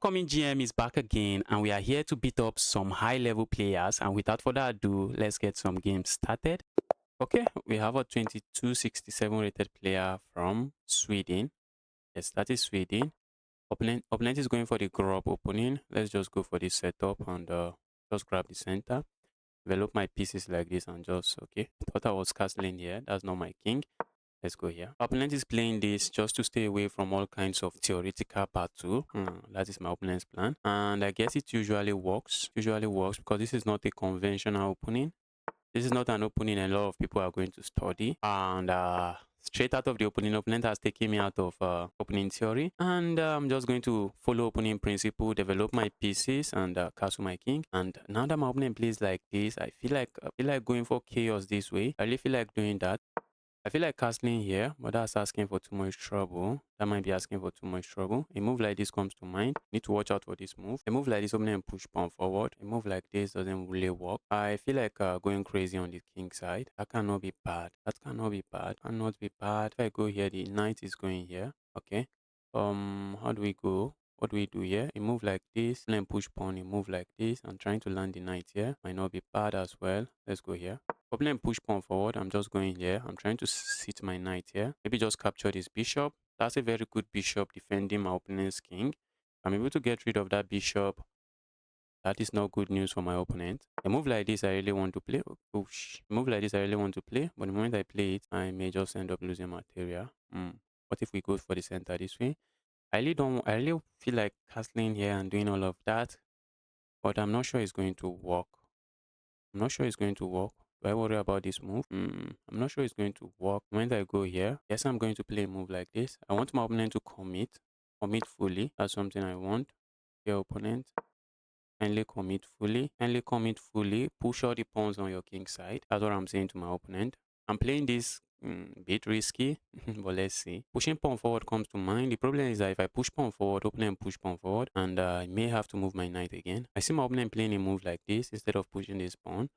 Upcoming GM is back again, and we are here to beat up some high-level players. And without further ado, let's get some games started. Okay, we have a 2267 rated player from Sweden. Yes, that is Sweden. Opponent is going for the grub opening. Let's just go for this setup and just grab the center. Develop my pieces like this and just, okay. Thought I was castling here. That's not my king. Let's go here. Opponent is playing this just to stay away from all kinds of theoretical battle. That is my opponent's plan. And I guess it usually works. Usually works because this is not a conventional opening. This is not an opening a lot of people are going to study. And straight out of the opening, opponent has taken me out of opening theory. And I'm just going to follow opening principle, develop my pieces, and castle my king. And now that my opponent plays like this, I feel like going for chaos this way. I really feel like doing that. I feel like castling here, but that's asking for too much trouble. That might be asking for too much trouble. A move like this comes to mind. Need to watch out for this move. A move like this, opening and push pawn forward. A move like this doesn't really work. I feel like going crazy on the king side. That cannot be bad. That cannot be bad. Cannot be bad. If I go here, the knight is going here. Okay. How do we go? What do we do here? A move like this, then push pawn, a move like this. I'm trying to land the knight here. Might not be bad as well. Let's go here. Problem push pawn forward. I'm just going here. I'm trying to sit my knight here. Maybe just capture this bishop. That's a very good bishop defending my opponent's king. I'm able to get rid of that bishop. That is not good news for my opponent. A move like this, I really want to play. Oosh. A move like this, I really want to play. But the moment I play it, I may just end up losing material. What if we go for the center this way? I really feel like castling here and doing all of that. But I'm not sure it's going to work. I'm not sure it's going to work. Do I worry about this move? I'm not sure it's going to work. When I go here, yes, I'm going to play a move like this. I want my opponent to commit fully. That's something I want. Your opponent, kindly commit fully. Kindly commit fully. Push all the pawns on your king side. That's what I'm saying to my opponent. I'm playing this bit risky, but let's see. Pushing pawn forward comes to mind. The problem is that if I push pawn forward, opponent push pawn forward, and I may have to move my knight again. I see my opponent playing a move like this instead of pushing this pawn.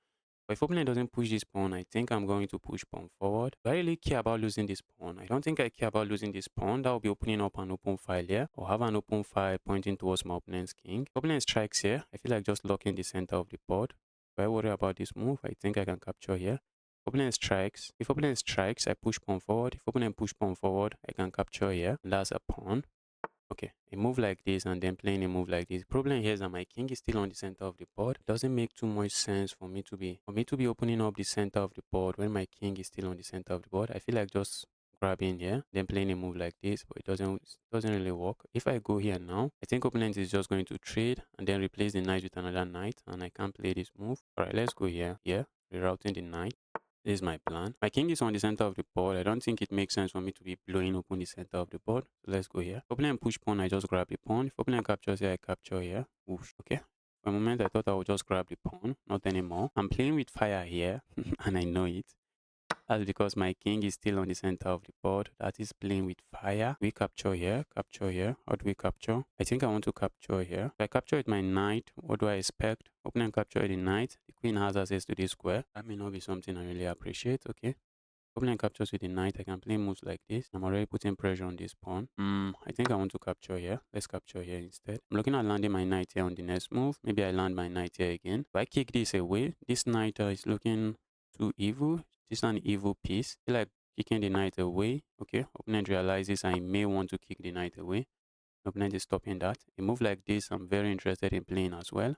But if opponent doesn't push this pawn, I think I'm going to push pawn forward. Do I really care about losing this pawn? I don't think I care about losing this pawn. That will be opening up an open file here. Or have an open file pointing towards my opponent's king. Opponent strikes here. I feel like just locking the center of the board. Do I worry about this move? I think I can capture here. Opponent strikes. If opponent strikes, I push pawn forward. If opponent push pawn forward, I can capture here. And that's a pawn. Okay, a move like this and then playing a move like this. Problem here is that my king is still on the center of the board. It doesn't make too much sense for me to be opening up the center of the board when my king is still on the center of the board. I feel like just grabbing here, then playing a move like this, but it doesn't really work. If I go here now, I think opponent is just going to trade and then replace the knight with another knight, and I can't play this move. All right, let's go here. Yeah, rerouting the knight. This is my plan. My king is on the center of the board. I don't think it makes sense for me to be blowing open the center of the board. So let's go here. Opponent push pawn, I just grab the pawn. If opponent captures here, I capture here. Oof. Okay. For a moment, I thought I would just grab the pawn. Not anymore. I'm playing with fire here, and I know it. That's because my king is still on the center of the board. That is playing with fire. We capture here, capture here. How do we capture? I think I want to capture here. If I capture with my knight, what do I expect? Opponent capture the knight. The queen has access to this square. That may not be something I really appreciate. Okay. Opponent captures with the knight. I can play moves like this. I'm already putting pressure on this pawn. I think I want to capture here. Let's capture here instead. I'm looking at landing my knight here on the next move. Maybe I land my knight here again. If I kick this away, this knight is looking too evil. This is an evil piece. I feel like kicking the knight away. Okay, opponent realizes I may want to kick the knight away. Opponent is stopping that. A move like this, I'm very interested in playing as well.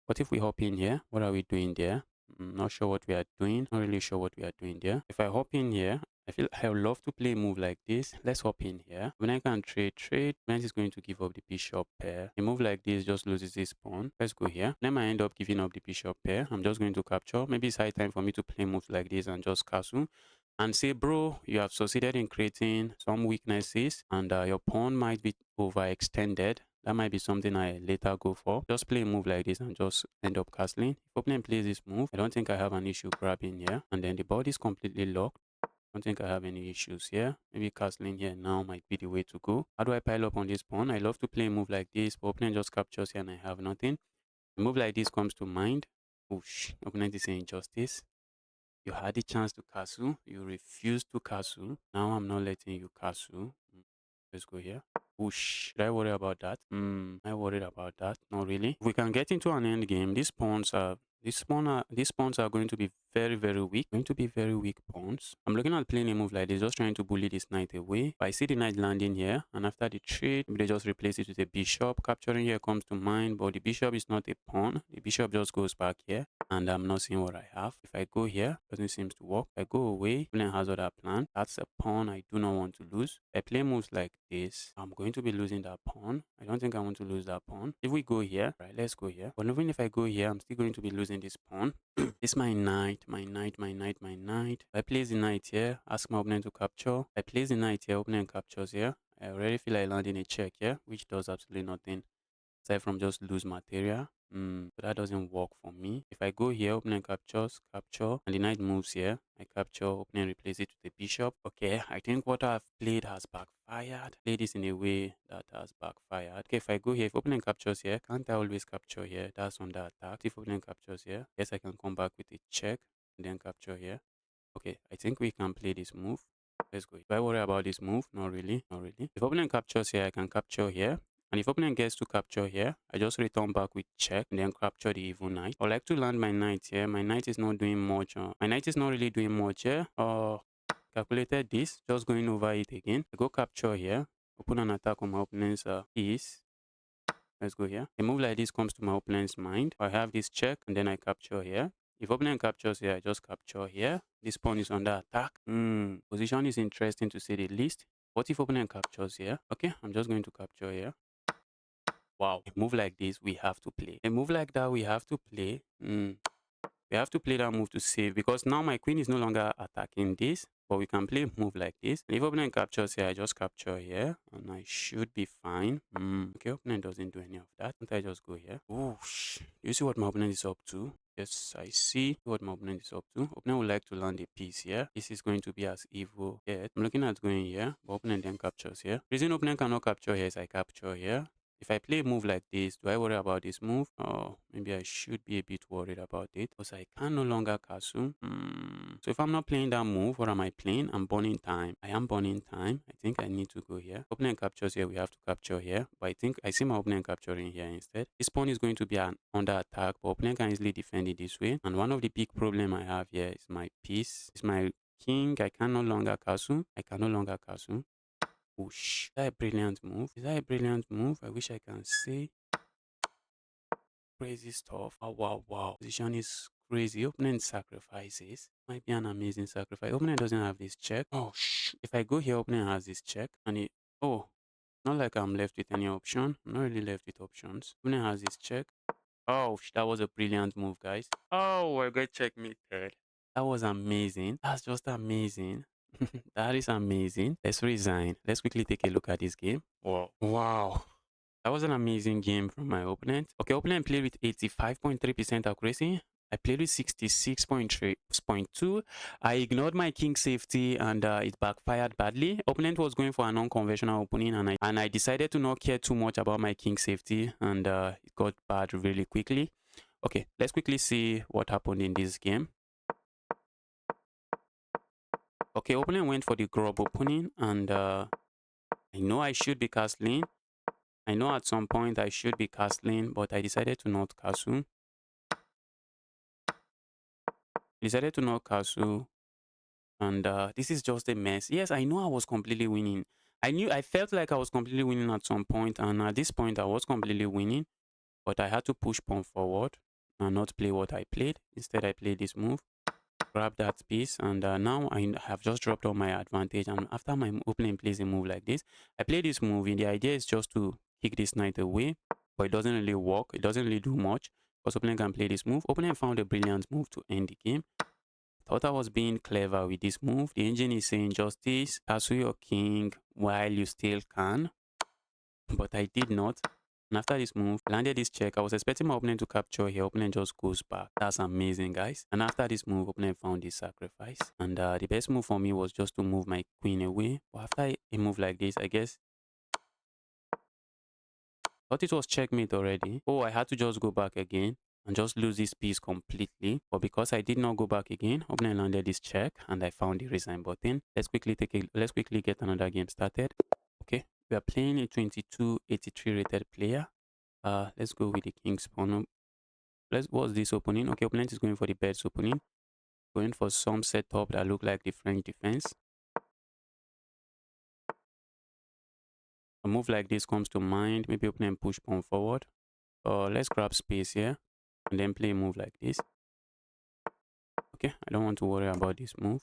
What if we hop in here? What are we doing there? Not sure what we are doing. Not really sure what we are doing there. If I hop in here, I feel I would love to play a move like this. Let's hop in here. When I can trade, Knight is going to give up the bishop pair. A move like this just loses this pawn. Let's go here. Then I end up giving up the bishop pair. I'm just going to capture. Maybe it's high time for me to play moves like this and just castle. And say, bro, you have succeeded in creating some weaknesses and your pawn might be overextended. That might be something I later go for. Just play a move like this and just end up castling. If opponent plays this move, I don't think I have an issue grabbing here. And then the board is completely locked. I don't think I have any issues here. Maybe castling here now might be the way to go. How do I pile up on this pawn? I love to play a move like this, but opponent just captures here and I have nothing. A move like this comes to mind. Oosh, opponent is saying justice. You had the chance to castle. You refused to castle. Now I'm not letting you castle. Let's go here. Whoosh. Should I worry about that? I worried about that. Not really. If we can get into an end game, these pawns are going to be very, very weak. Going to be very weak pawns. I'm looking at playing a move like this, just trying to bully this knight away. But I see the knight landing here, and after the trade, maybe they just replace it with a bishop. Capturing here comes to mind, but the bishop is not a pawn. The bishop just goes back here, and I'm not seeing what I have. If I go here, doesn't seem to work. If I go away, opponent has other plan. That's a pawn I do not want to lose. If I play moves like this, I'm going to be losing that pawn. I don't think I want to lose that pawn. If we go here, right, let's go here. But even if I go here, I'm still going to be losing this pawn. This is my knight, my knight, my knight, my knight. If I place the knight here, ask my opponent to capture. If I place the knight here, opponent captures here. I already feel like landing a check here, which does absolutely nothing aside from just lose material. So that doesn't work for me. If I go here, opponent captures, capture, and the knight moves here. I capture, opponent replace it with the bishop. Okay, I think what I've played has backfired. Play this in a way that has backfired. Okay, if I go here, if opponent captures here, can't I always capture here? That's under attack. If opponent captures here, yes, I can come back with a check and then capture here. Okay, I think we can play this move. Let's go. Do I worry about this move? Not really. Not really. If opponent captures here, I can capture here. And if opponent gets to capture here, I just return back with check and then capture the evil knight. I like to land my knight here. My knight is not doing much. My knight is not really doing much here. Calculated this, just going over it again. I go capture here. Open an attack on my opponent's piece. Let's go here. A move like this comes to my opponent's mind. I have this check and then I capture here. If opponent captures here, I just capture here. This pawn is under attack. Position is interesting to say the least. What if opponent captures here? Okay, I'm just going to capture here. Wow, a move like this, we have to play. A move like that, we have to play. We have to play that move to save because now my queen is no longer attacking this, but we can play a move like this. And if opponent captures here, I just capture here and I should be fine. Okay, opponent doesn't do any of that. Can't I just go here? Whoosh. You see what my opponent is up to? Yes, I see what my opponent is up to. Opponent would like to land a piece here. This is going to be as evil yet. I'm looking at going here, but opponent then captures here. Reason opponent cannot capture here is I capture here. If I play a move like this, do I worry about this move? Oh, maybe I should be a bit worried about it because I can no longer castle. So if I'm not playing that move, what am I playing? I'm burning time. I am burning time. I think I need to go here. Opponent captures here. We have to capture here. But I think I see my opponent capturing here instead. This pawn is going to be under attack, but opponent can easily defend it this way. And one of the big problem I have here is my piece. It's my king. I can no longer castle. I can no longer castle. Whoosh. Is that a brilliant move? Is that a brilliant move? I wish I can say. Crazy stuff. Oh, wow, wow. Position is crazy. Opponent sacrifices. Might be an amazing sacrifice. Opponent doesn't have this check. Oh, if I go here, opponent has this check. And it, oh, not like I'm left with any option. I'm not really left with options. Opponent has this check. Oh, that was a brilliant move, guys. Oh, I got checkmated. That was amazing. That's just amazing. That is amazing. Let's resign. Let's quickly take a look at this game. Wow. Wow. That was an amazing game from my opponent. Okay, opponent played with 85.3% accuracy. I played with 66.2. I ignored my king safety and it backfired badly. Opponent was going for a non-conventional opening and I decided to not care too much about my king safety and it got bad really quickly. Okay, let's quickly see what happened in this game. Okay, opponent went for the grub opening and I know I should be castling. I know at some point I should be castling, but I decided to not castle. Decided to not castle, and this is just a mess. Yes, I know I was completely winning. I felt like I was completely winning at some point, and at this point I was completely winning, but I had to push pawn forward and not play what I played. Instead, I played this move, grab that piece, and now I have just dropped all my advantage. And after my opening plays a move like this, I play this move, and the idea is just to kick this knight away, but it doesn't really work. It doesn't really do much because opponent can play this move. Opponent found a brilliant move to end the game. Thought I was being clever with this move. The engine is saying justice, castle your king while you still can, but I did not. And after this move, landed this check. I was expecting my opponent to capture here. Opponent just goes back. That's amazing, guys. And after this move, opponent found this sacrifice. And the best move for me was just to move my queen away. But after a move like this, I guess thought it was checkmate already. Oh, I had to just go back again and just lose this piece completely. But because I did not go back again, opponent landed this check and I found the resign button. Let's quickly get another game started. Okay, We are playing a 2283 rated player. Let's go with the king's pawn. What's this opening? Okay, opponent is going for the bird's opening. Going for some setup that look like the French defense. A move like this comes to mind. Maybe opponent push pawn forward. Let's grab space here and then play a move like this. Okay, I don't want to worry about this move.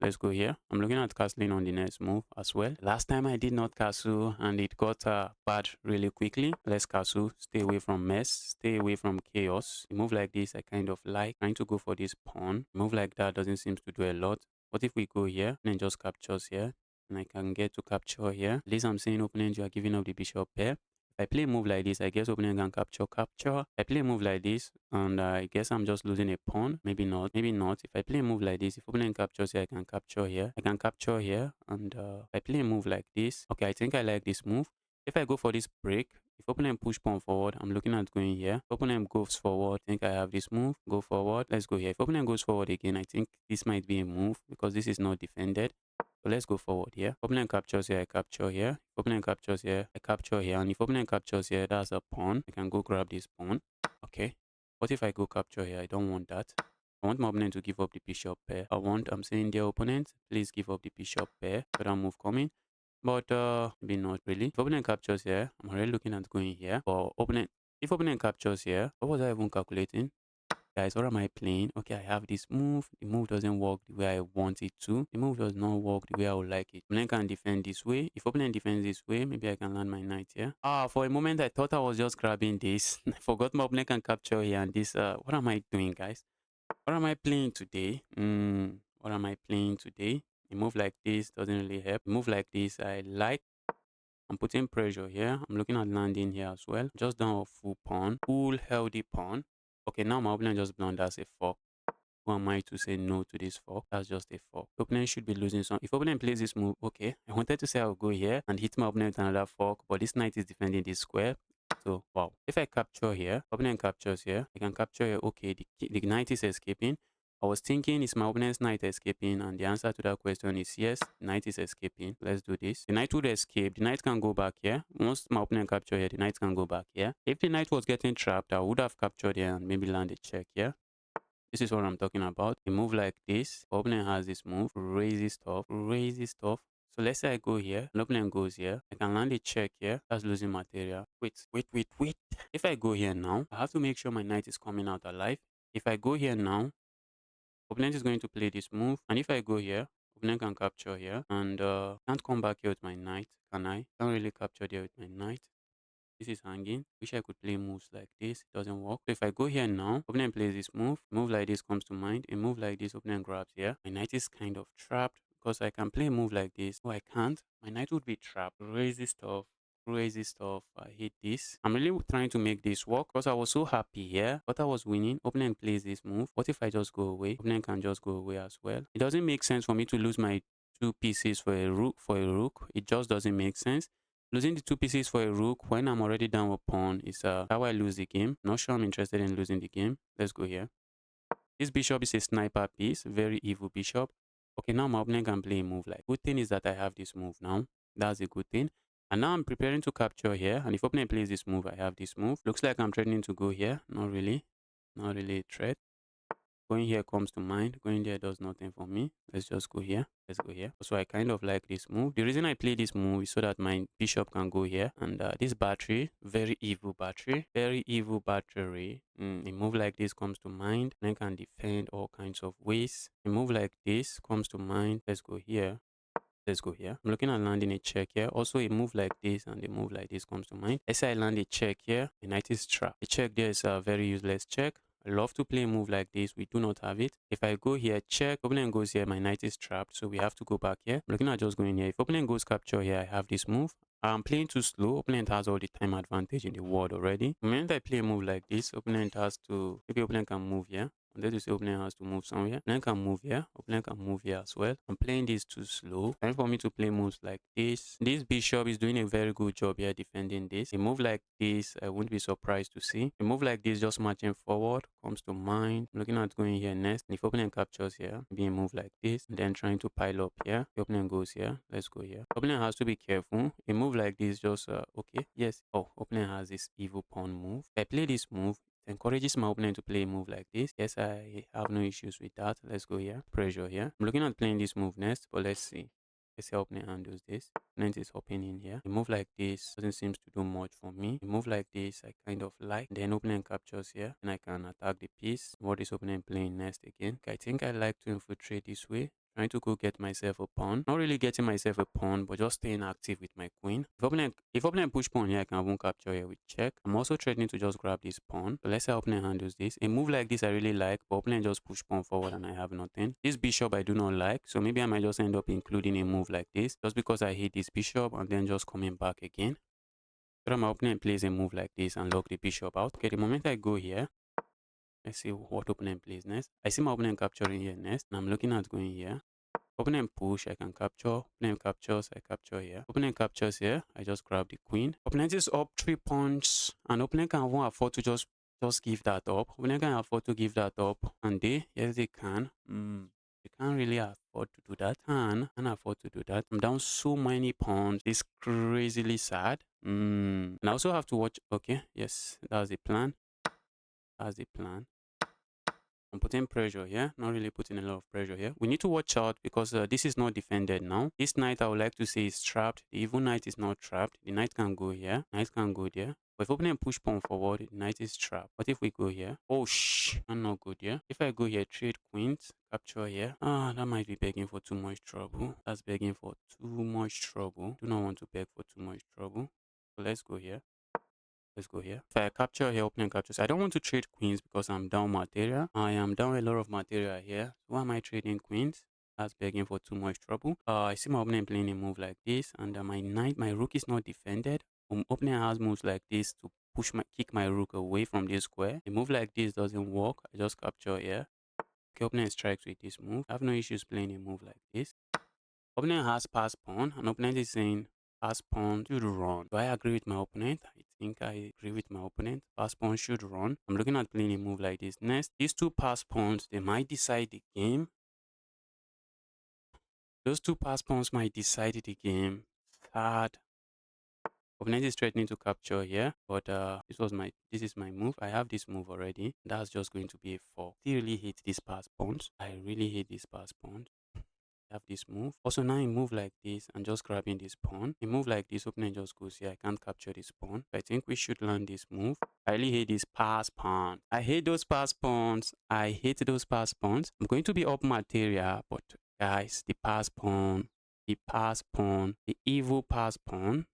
Let's go here. I'm looking at castling on the next move as well. Last time I did not castle and it got bad really quickly. Let's castle. Stay away from mess. Stay away from chaos. A move like this I kind of like. Trying to go for this pawn. A move like that doesn't seem to do a lot. What if we go here and then just captures here? And I can get to capture here. At least I'm saying opponent, you are giving up the bishop pair. If I play a move like this, I guess opponent can capture. I play a move like this, and I guess I'm just losing a pawn. Maybe not, maybe not. If I play a move like this, if opponent captures here, I can capture here. I can capture here, and if I play a move like this, okay, I think I like this move. If I go for this break, if opponent push pawn forward, I'm looking at going here. If opponent goes forward, I think I have this move. Go forward. Let's go here. If opponent goes forward again, I think this might be a move because this is not defended. So let's go forward here. Opponent captures here, I capture here. If opponent captures here, I capture here. And if opponent captures here, that's a pawn. I can go grab this pawn. Okay. What if I go capture here? I don't want that. I want my opponent to give up the bishop pair. I'm saying dear opponent, please give up the bishop pair. Better move coming. But maybe not really. If opponent captures here, I'm already looking at going here. If opponent captures here, what was I even calculating? Guys, what am I playing? Okay, I have this move. The move doesn't work the way I want it to. The move does not work the way I would like it. Opponent can defend this way. If opponent defends this way, maybe I can land my knight here. For a moment, I thought I was just grabbing this. I forgot my opponent can capture here and this. What am I doing, guys? What am I playing today? What am I playing today? A move like this doesn't really help. A move like this, I like. I'm putting pressure here. I'm looking at landing here as well. Just down a full pawn. Full healthy pawn. Okay, now my opponent just blunders a fork. Who am I to say no to this fork? That's just a fork. The opponent should be losing some. If opponent plays this move, okay. I wanted to say I'll go here and hit my opponent with another fork, but this knight is defending this square. So, wow. If I capture here, opponent captures here. I can capture here. Okay, the knight is escaping. I was thinking, is my opponent's knight escaping? And the answer to that question is yes, knight is escaping. Let's do this. The knight would escape. The knight can go back here. Once my opponent capture here, the knight can go back here. If the knight was getting trapped, I would have captured here and maybe land a check here. This is what I'm talking about. A move like this. Opponent has this move. Crazy stuff. Crazy stuff. So let's say I go here. An opponent goes here. I can land a check here. That's losing material. Wait. If I go here now, I have to make sure my knight is coming out alive. If I go here now, opponent is going to play this move. And if I go here, opponent can capture here. And can't come back here with my knight. Can I? Can't really capture there with my knight. This is hanging. Wish I could play moves like this. It doesn't work. So if I go here now, opponent plays this move. A move like this comes to mind. A move like this, opponent grabs here. My knight is kind of trapped because I can play a move like this. Oh, I can't. My knight would be trapped. Crazy stuff. Crazy stuff. I hate this. I'm really trying to make this work because I was so happy here. But I was winning. Opponent plays this move. What if I just go away? Opponent can just go away as well. It doesn't make sense for me to lose my two pieces for a rook. It just doesn't make sense. Losing the two pieces for a rook when I'm already down a pawn is how I lose the game. Not sure I'm interested in losing the game. Let's go here. This bishop is a sniper piece. Very evil bishop. Okay, now my opponent can play a move like. Good thing is that I have this move now. That's a good thing. And now I'm preparing to capture here. And if opponent plays this move, I have this move. Looks like I'm threatening to go here. Not really. Not really a threat. Going here comes to mind. Going there does nothing for me. Let's just go here. Let's go here. So I kind of like this move. The reason I play this move is so that my bishop can go here. And this battery, very evil battery. Very evil battery. A move like this comes to mind. And I can defend all kinds of ways. A move like this comes to mind. Let's go here. Let's go here. I'm looking at landing a check here. Also, a move like this and a move like this comes to mind. Let's say I land a check here. The knight is trapped. A check there is a very useless check. I love to play a move like this. We do not have it. If I go here, check. Opponent goes here. My knight is trapped. So we have to go back here. I'm looking at just going here. If opponent goes capture here, I have this move. I'm playing too slow. Opponent has all the time advantage in the world already. The moment I play a move like this, opponent has to... Maybe opponent can move here. And that is the opponent has to move somewhere. Opponent can move here. Opponent can move here as well. I'm playing this too slow. Time for me to play moves like this. This bishop is doing a very good job here defending this. A move like this, I wouldn't be surprised to see. A move like this, just marching forward, comes to mind. I'm looking at going here next. And if opponent captures here, maybe a move like this, and then trying to pile up here. The opponent goes here. Let's go here. Opponent has to be careful. A move like this, just okay. Yes. Oh, opponent has this evil pawn move. If I play this move, encourages my opponent to play a move like this. Yes, I have no issues with that. Let's go here. Pressure here. I'm looking at playing this move next, but let's see. Let's see how opponent handles this. Opponent is hopping in here. A move like this doesn't seem to do much for me. A move like this, I kind of like. Then opponent captures here, and I can attack the piece. What is opponent playing next again? I think I like to infiltrate this way. Trying to go get myself a pawn. Not really getting myself a pawn, but just staying active with my queen. If opponent push pawn here, I can even capture here with check. I'm also threatening to just grab this pawn. So let's see how opponent handles this. A move like this I really like, but opponent just push pawn forward and I have nothing. This bishop I do not like, so maybe I might just end up including a move like this, just because I hate this bishop and then just coming back again. So that my opponent plays a move like this and lock the bishop out. Okay, the moment I go here, let's see what opponent plays next. I see my opponent capturing here next, and I'm looking at going here. Opponent push, I can capture. Opponent captures, I capture here. Opponent captures here, I just grab the queen. Opponent is up 3 pawns, and opponent can even afford to just give that up. Opponent can afford to give that up, and yes, they can. They can't really afford to do that. Can afford to do that. I'm down so many pawns. It's crazily sad. And I also have to watch. Okay, yes, that's the plan. That's the plan. I'm putting pressure here, not really putting a lot of pressure here. We need to watch out because this is not defended now. This knight I would like to say is trapped. The evil knight is not trapped. The knight can go here. Knight can go there. But if opponent push pawn forward, the knight is trapped. What if we go here? Oh I'm not good here. If I go here, trade queens, capture here. That might be begging for too much trouble. That's begging for too much trouble. Do not want to beg for too much trouble. So let's go here. Let's go here. If I capture here, opening captures. I don't want to trade queens because I'm down material. I am down a lot of material here. So why am I trading queens? That's begging for too much trouble. I see my opponent playing a move like this, and my rook is not defended. Opponent has moves like this to kick my rook away from this square. A move like this doesn't work. I just capture here. Okay, opponent strikes with this move. I have no issues playing a move like this. Opponent has pass pawn, and opponent is saying pass pawn should run. Do I agree with my opponent? I think I agree with my opponent. Pass pawn should run. I'm looking at playing a move like this. Next, these two pass pawns, they might decide the game. Those two pass pawns might decide the game. Third, opponent is threatening to capture here, but this is my move. I have this move already. That's just going to be a 4. I really hate these pass pawns. I really hate these pass pawns. Have this move. Also now in move like this and just grabbing this pawn. In move like this, opponent just goes here. I can't capture this pawn. I think we should learn this move. I really hate this pass pawn. I hate those pass pawns. I hate those pass pawns. I'm going to be up material, but guys, the pass pawn, the evil pass pawn.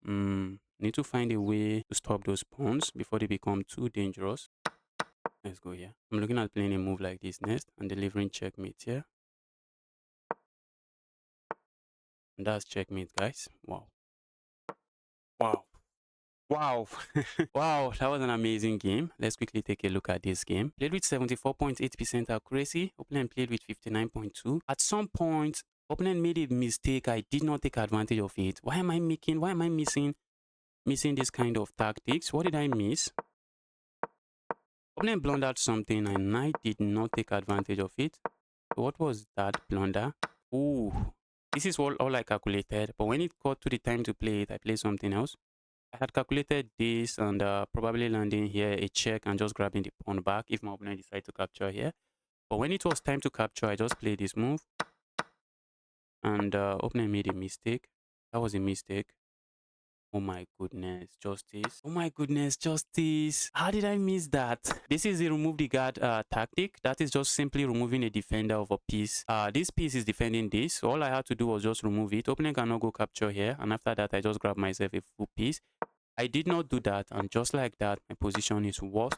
Need to find a way to stop those pawns before they become too dangerous. Let's go here. I'm looking at playing a move like this next and delivering checkmate here. And that's checkmate, guys. Wow. Wow. Wow. Wow, that was an amazing game. Let's quickly take a look at this game. Played with 74.8% accuracy. Opponent played with 59.2. At some point, opponent made a mistake. I did not take advantage of it. Why am I missing this kind of tactics? What did I miss? Opponent blundered something and I did not take advantage of it. So what was that blunder? Ooh, this is all I calculated. But when it got to the time to play it, I played something else. I had calculated this and probably landing here a check and just grabbing the pawn back if my opponent decided to capture here. But when it was time to capture, I just played this move. And opponent made a mistake. That was a mistake. Oh my goodness, justice. Oh my goodness, justice. How did I miss that? This is the remove the guard tactic. That is just simply removing a defender of a piece. This piece is defending this. So all I had to do was just remove it. Opponent cannot go capture here. And after that, I just grab myself a full piece. I did not do that. And just like that, my position is worst.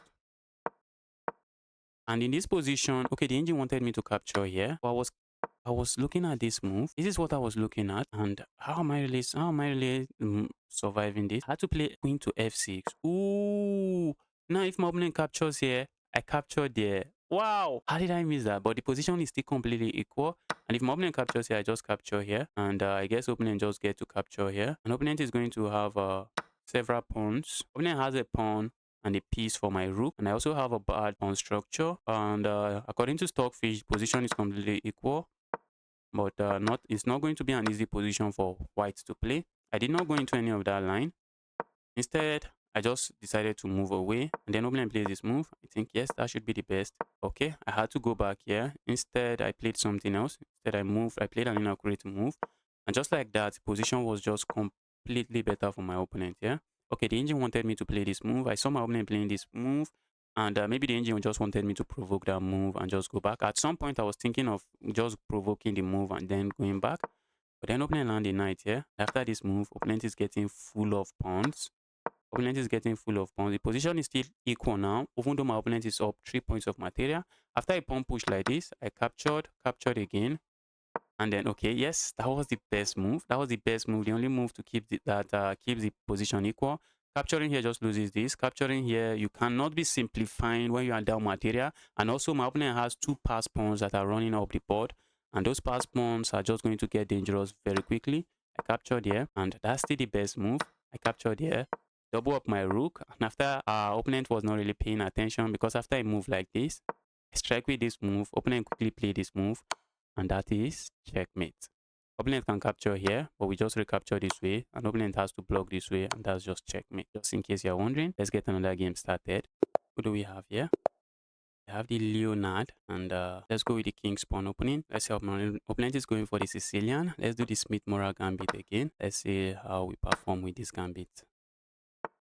And in this position, okay, the engine wanted me to capture here. But I was looking at this move. This is what I was looking at. And how am I really surviving this? I had to play queen to f6. Ooh. Now if my opponent captures here, I capture there. Wow! How did I miss that? But the position is still completely equal. And if my opponent captures here, I just capture here. And I guess opponent just get to capture here. And opponent is going to have several pawns. Opponent has a pawn and a piece for my rook. And I also have a bad pawn structure. And according to Stockfish, position is completely equal. But it's not going to be an easy position for white to play. I did not go into any of that line. Instead, I just decided to move away, and then opponent plays this move. I think, yes, that should be the best. Okay, I had to go back here. Instead, I played something else. Instead, I played an inaccurate move. And just like that, position was just completely better for my opponent, yeah? Okay, the engine wanted me to play this move. I saw my opponent playing this move, and maybe the engine just wanted me to provoke that move and just go back. At some point, I was thinking of just provoking the move and then going back. But then opponent landed knight here. After this move, opponent is getting full of pawns. Opponent is getting full of pawns. The position is still equal now, even though my opponent is up 3 points of material. After a pawn push like this, I captured again. And then, okay, yes, that was the best move. That was the best move. The only move to keep keeps the position equal. Capturing here just loses this. Capturing here, you cannot be simplifying when you are down material. And also, my opponent has 2 pass pawns that are running up the board. And those pass pawns are just going to get dangerous very quickly. I captured here, and that's still the best move. I captured here, double up my rook. And after our opponent was not really paying attention, because after a move like this, I strike with this move. Opponent quickly play this move, and that is checkmate. Opponent can capture here, but we just recapture this way, and opponent has to block this way, and that's just checkmate. Just in case you're wondering, let's get another game started. Who do we have here? We have the Leonard, and let's go with the King's Pawn opening. Let's see how my opponent is going for the Sicilian. Let's do the Smith-Morra Gambit again. Let's see how we perform with this Gambit.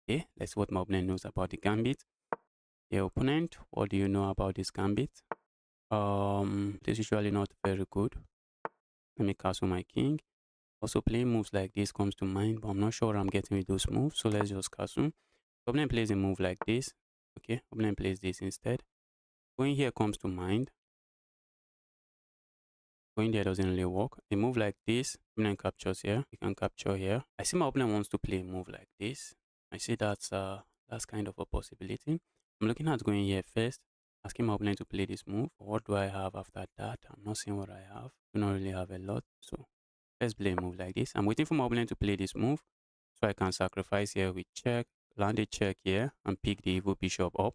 Okay, let's see what my opponent knows about the Gambit. The opponent, what do you know about this Gambit? This is usually not very good. Let me castle my king. Also, playing moves like this comes to mind, but I'm not sure what I'm getting with those moves. So let's just castle. Opponent plays a move like this. Okay, opponent plays this instead. Going here comes to mind. Going there doesn't really work. A move like this, opponent captures here. You can capture here. I see my opponent wants to play a move like this. I see that's kind of a possibility. I'm looking at going here first, asking my opponent to play this move. What do I have after that? I'm not seeing what I have. I don't really have a lot. So let's play a move like this. I'm waiting for my opponent to play this move so I can sacrifice here with check, land a check here, and pick the evil bishop up.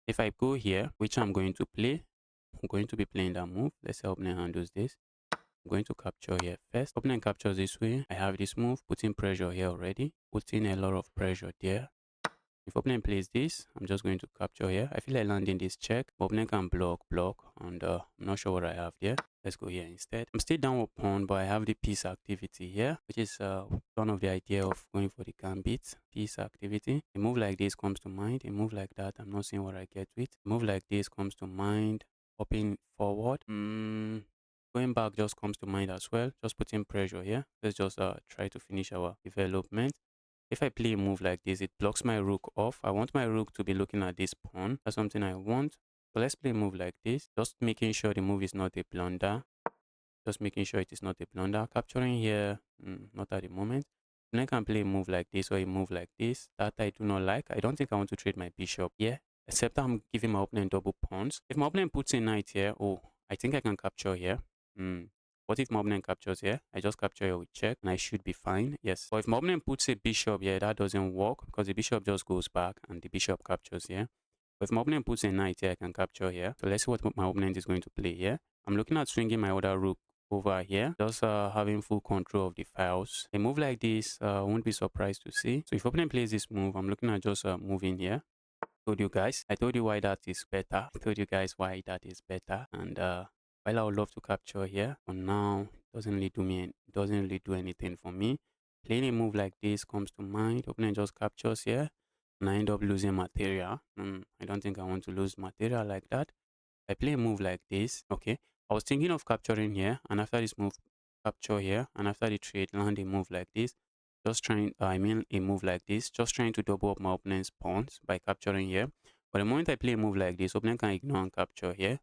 If I go here, which I'm going to play, I'm going to be playing that move. Let's see how opponent handles this. I'm going to capture here first. Opponent captures this way. I have this move, putting pressure here already, putting a lot of pressure there. If opponent plays this, I'm just going to capture here. I feel like landing this check. Opponent can block, and I'm not sure what I have there. Let's go here instead. I'm still down with pawn, but I have the piece activity here, which is one of the idea of going for the gambit. Piece activity. A move like this comes to mind. A move like that, I'm not seeing what I get with. A move like this comes to mind. Hopping forward. Going back just comes to mind as well. Just putting pressure here. Let's just try to finish our development. If I play a move like this, it blocks my rook off. I want my rook to be looking at this pawn. That's something I want. So let's play a move like this. Just making sure the move is not a blunder. Just making sure it is not a blunder. Capturing here, not at the moment. Then I can play a move like this or a move like this. That I do not like. I don't think I want to trade my bishop here. Except I'm giving my opponent double pawns. If my opponent puts a knight here, oh, I think I can capture here. What if my opponent captures here? I just capture here with check and I should be fine. Yes. But if my opponent puts a bishop here, that doesn't work because the bishop just goes back and the bishop captures here. But if my opponent puts a knight here, I can capture here. So let's see what my opponent is going to play here. I'm looking at swinging my other rook over here, just having full control of the files. A move like this, won't be surprised to see. So if opponent plays this move, I'm looking at just moving here. I told you why that is better. I told you guys why that is better. And while I would love to capture here, for now, it doesn't really do anything for me. Playing a move like this comes to mind. Opponent just captures here, and I end up losing material. I don't think I want to lose material like that. I play a move like this. Okay, I was thinking of capturing here, and after this move, capture here, and after the trade, land a move like this. Just trying, I mean a move like this, just trying to double up my opponent's pawns by capturing here. But the moment I play a move like this, opponent can ignore and capture here.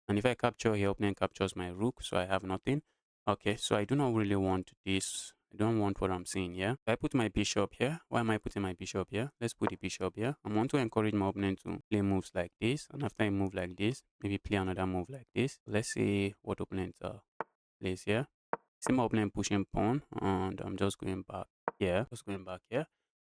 And if I capture here, opponent captures my rook, so I have nothing. Okay, so I do not really want this. I don't want what I'm seeing here. If I put my bishop here, why am I putting my bishop here? Let's put the bishop here. I want to encourage my opponent to play moves like this. And after a move like this, maybe play another move like this. Let's see what opponent plays here. See my opponent pushing pawn, and I'm just going back here. Just going back here.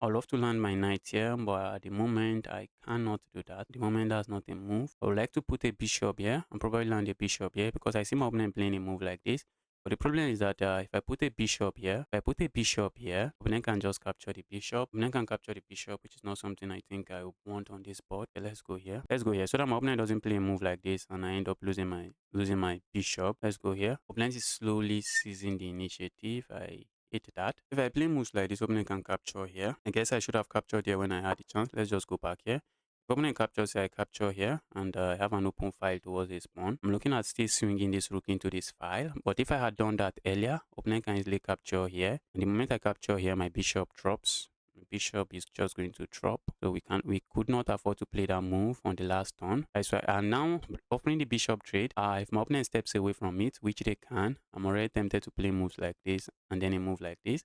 I'd love to land my knight here, but at the moment I cannot do that. At the moment that's not a move. I would like to put a bishop here and probably land a bishop here because I see my opponent playing a move like this. But the problem is that if I put a bishop here, if I put a bishop here, opponent can just capture the bishop. Opponent can capture the bishop, which is not something I think I want on this board. Okay, let's go here. Let's go here. So that my opponent doesn't play a move like this and I end up losing my bishop. Let's go here. Opponent is slowly seizing the initiative. I hate that. If I play moves like this, opponent can capture here. I guess I should have captured here when I had the chance. Let's just go back here. If opponent captures here, I capture here, and I have an open file towards this pawn. I'm looking at still swinging this rook into this file, but if I had done that earlier, opponent can easily capture here. And the moment I capture here, my bishop drops. Bishop is just going to drop, so we could not afford to play that move on the last turn. That's why, and now offering the bishop trade, if my opponent steps away from it, which they can, I'm already tempted to play moves like this and then a move like this,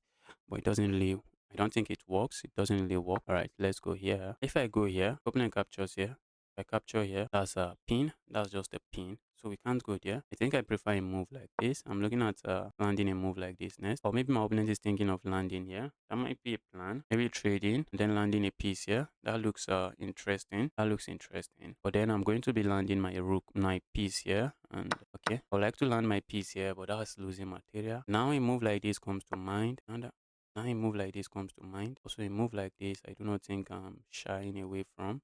but it doesn't really, I don't think it works. It doesn't really work. All right, let's go here. If I go here, opponent captures here. If I capture here, that's a pin. That's just a pin. So we can't go there. I think I prefer a move like this. I'm looking at landing a move like this next. Or maybe my opponent is thinking of landing here. That might be a plan. Maybe trading and then landing a piece here. That looks interesting. That looks interesting. But then I'm going to be landing my rook, my piece here. And okay, I would like to land my piece here, but that's losing material. Now a move like this comes to mind. And now a move like this comes to mind. Also a move like this, I do not think I'm shying away from.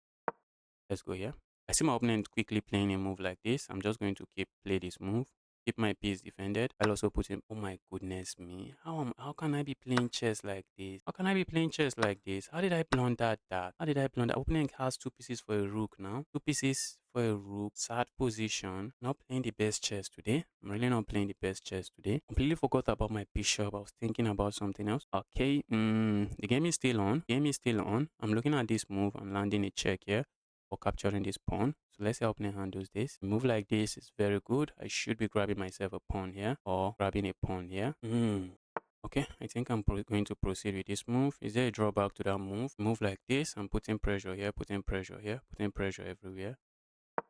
Let's go here. I see my opponent quickly playing a move like this. I'm just going to play this move. Keep my piece defended. I'll also put him. Oh my goodness me. How can I be playing chess like this? How can I be playing chess like this? How did I blunder that? How did I blunder? Opponent has two pieces for a rook now. Two pieces for a rook. Sad position. Not playing the best chess today. I'm really not playing the best chess today. Completely forgot about my bishop. I was thinking about something else. Okay. The game is still on. Game is still on. I'm looking at this move. I'm landing a check here for capturing this pawn. So let's see how opponent handles this. A move like this is very good. I should be grabbing myself a pawn here or grabbing a pawn here. Okay, I think I'm going to proceed with this move. Is there a drawback to that move? Move like this. I'm putting pressure here, putting pressure here, putting pressure everywhere.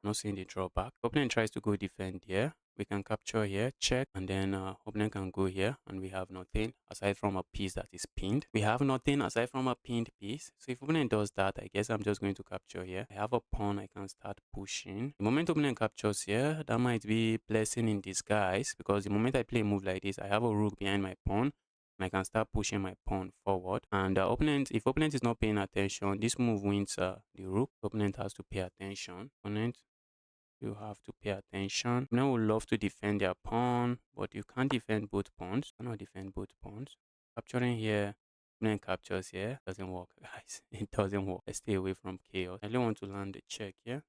Not seeing the drawback. Opponent tries to go defend here. We can capture here, check, and then opponent can go here, and we have nothing aside from a piece that is pinned. We have nothing aside from a pinned piece. So if opponent does that, I guess I'm just going to capture here. I have a pawn, I can start pushing. The moment opponent captures here, that might be blessing in disguise, because the moment I play a move like this, I have a rook behind my pawn, and I can start pushing my pawn forward. And if opponent is not paying attention, this move wins the rook. Opponent has to pay attention. Opponent, you have to pay attention. Opponent would love to defend their pawn, but you can't defend both pawns. You cannot defend both pawns. Capturing here, opponent captures here. Doesn't work, guys. It doesn't work. I stay away from chaos. I really want to land the check here.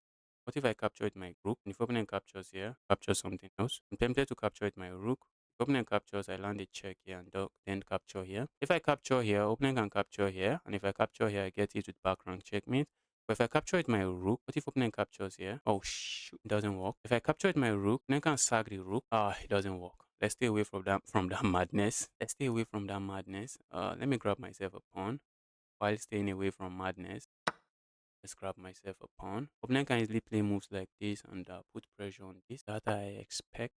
What if I capture with my rook? And if opponent captures here, capture something else. I'm tempted to capture with my rook. If opponent captures, I land a check here and then capture here. If I capture here, opponent can capture here. And if I capture here, I get it with back rank checkmate. But if I capture with my rook, what if opponent captures here? Oh shoot, it doesn't work. If I capture with my rook, then can sack the rook. It doesn't work. Let's stay away from that madness. Let's stay away from that madness. Let me grab myself a pawn while staying away from madness. Let's grab myself a pawn. Opponent can easily play moves like this and put pressure on this. That I expect.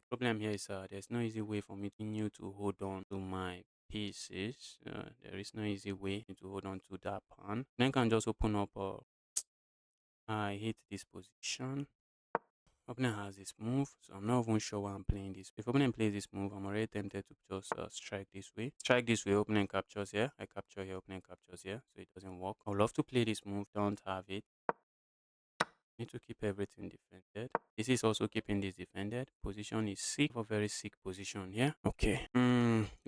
Problem here is there's no easy way for me to continue to hold on to my pieces. There is no easy way to hold on to that pawn. Then can just open up. I hate this position. Opponent has this move, so I'm not even sure why I'm playing this. If opponent plays this move, I'm already tempted to just strike this way. Strike this way, opponent captures here. I capture here, opponent captures here, so it doesn't work. I would love to play this move, don't have it. Need to keep everything defended. This is also keeping this defended. Position is sick, a very sick position here. Okay.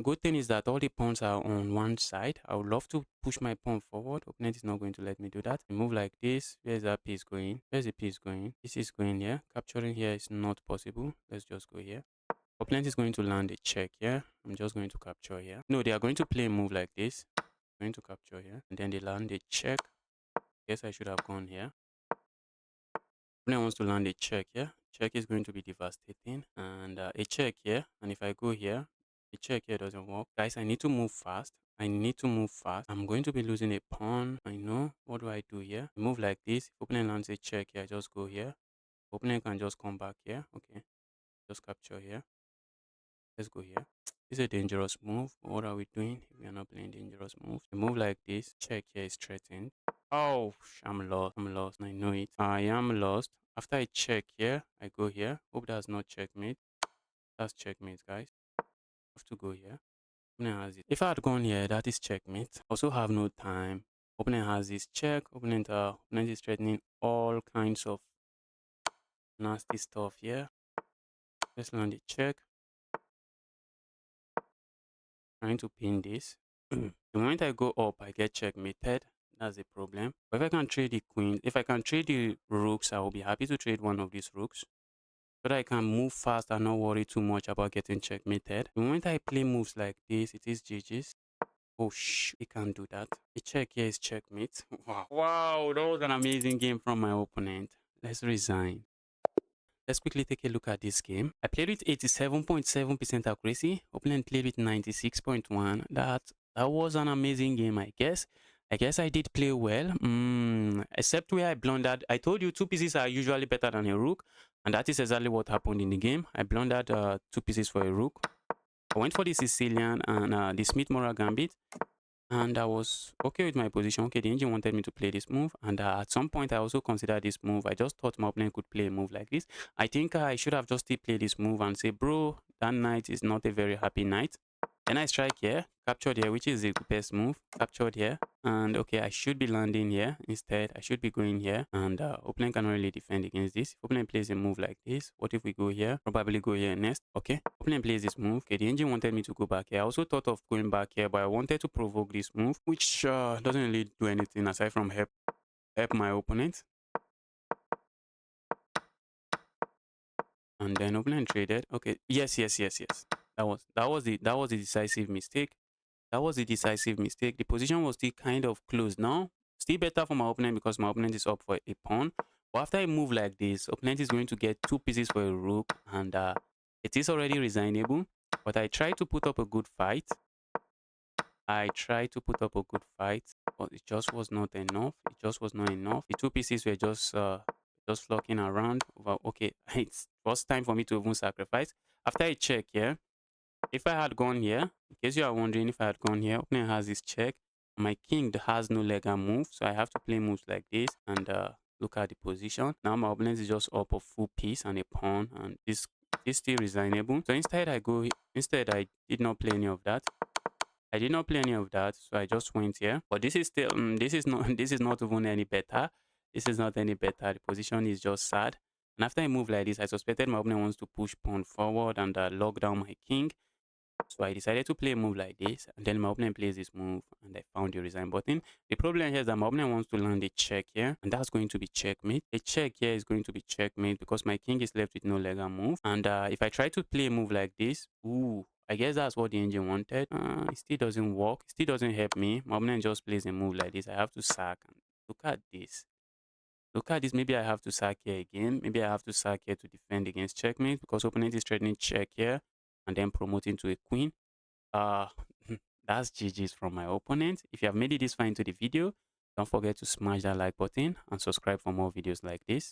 Good thing is that all the pawns are on one side. I would love to push my pawn forward. Opponent is not going to let me do that. A move like this. Where's that piece going? Where's the piece going? This is going here. Capturing here is not possible. Let's just go here. Opponent is going to land a check here. I'm just going to capture here. No, they are going to play a move like this. Going to capture here. And then they land a check. Guess I should have gone here. Opponent wants to land a check here. Check is going to be devastating. And a check here. And if I go here, The check here doesn't work. Guys, I need to move fast. I need to move fast. I'm going to be losing a pawn. I know. What do I do here? I move like this. If opening lands a check here, I just go here. Opening can just come back here. Okay. Just capture here. Let's go here. This is a dangerous move. What are we doing? We are not playing dangerous moves. A move like this. Check here is threatened. Oh, I'm lost. I'm lost. I know it. I am lost. After I check here, I go here. Hope that's not checkmate. That's checkmate, guys. Have to go here. Opening has it. If I had gone here, that is checkmate. Also have no time. Opening has this check. Opening is threatening all kinds of nasty stuff here. Let's land the check. Trying to pin this. The moment I go up, I get checkmated. That's a problem. But if I can trade the queen, if I can trade the rooks, I will be happy to trade one of these rooks, so that I can move fast and not worry too much about getting checkmated. The moment I play moves like this, it is GG's. Oh, it can't do that. The check here is checkmate. Wow. Wow, that was an amazing game from my opponent. Let's resign. Let's quickly take a look at this game. I played with 87.7% accuracy. Opponent played with 96.1. That was an amazing game, I guess. I did play well. Except where I blundered. I told you 2 pieces are usually better than a rook. And that is exactly what happened in the game. I blundered 2 pieces for a rook. I went for the Sicilian and the Smith-Morra Gambit. And I was okay with my position. Okay, the engine wanted me to play this move. And at some point, I also considered this move. I just thought my opponent could play a move like this. I think I should have just played this move and say, bro, that knight is not a very happy knight. Then I strike here, captured here, which is the best move. Captured here. And okay, I should be landing here. Instead, I should be going here. And opponent cannot really defend against this. If opponent plays a move like this, what if we go here? Probably go here next. Okay, opponent plays this move. Okay, the engine wanted me to go back here. I also thought of going back here, but I wanted to provoke this move, which doesn't really do anything aside from help my opponent. And then opponent traded. Okay, yes. That was the decisive mistake. That was a decisive mistake. The position was still kind of close now. Still better for my opponent because my opponent is up for a pawn. But after I move like this, opponent is going to get 2 pieces for a rook, and it is already resignable. But I try to put up a good fight. But it just was not enough. The 2 pieces were just flocking around. Well, okay, it was time for me to even sacrifice. After I check here, if I had gone here, in case you are wondering, if I had gone here, opponent has this check. My king has no leg and move, so I have to play moves like this and look at the position. Now my opponent is just up a full piece and a pawn, and this is still resignable. So instead I did not play any of that. So I just went here. But this is still this is not this is not even any better. This is not any better. The position is just sad. And after I move like this, I suspected my opponent wants to push pawn forward and lock down my king. So I decided to play a move like this, and then my opponent plays this move, and I found the resign button. The problem here is that my opponent wants to land a check here, and that's going to be checkmate. A check here is going to be checkmate because my king is left with no leg and move. And if I try to play a move like this, ooh, I guess that's what the engine wanted. It still doesn't work. It still doesn't help me. My opponent just plays a move like this. I have to sack. And look at this. Look at this. Maybe I have to sack here again. Maybe I have to sack here to defend against checkmate because opponent is threatening check here and then promoting to a queen. Uh, that's GG's from my opponent. If you have made it this far into the video, don't forget to smash that like button and subscribe for more videos like this.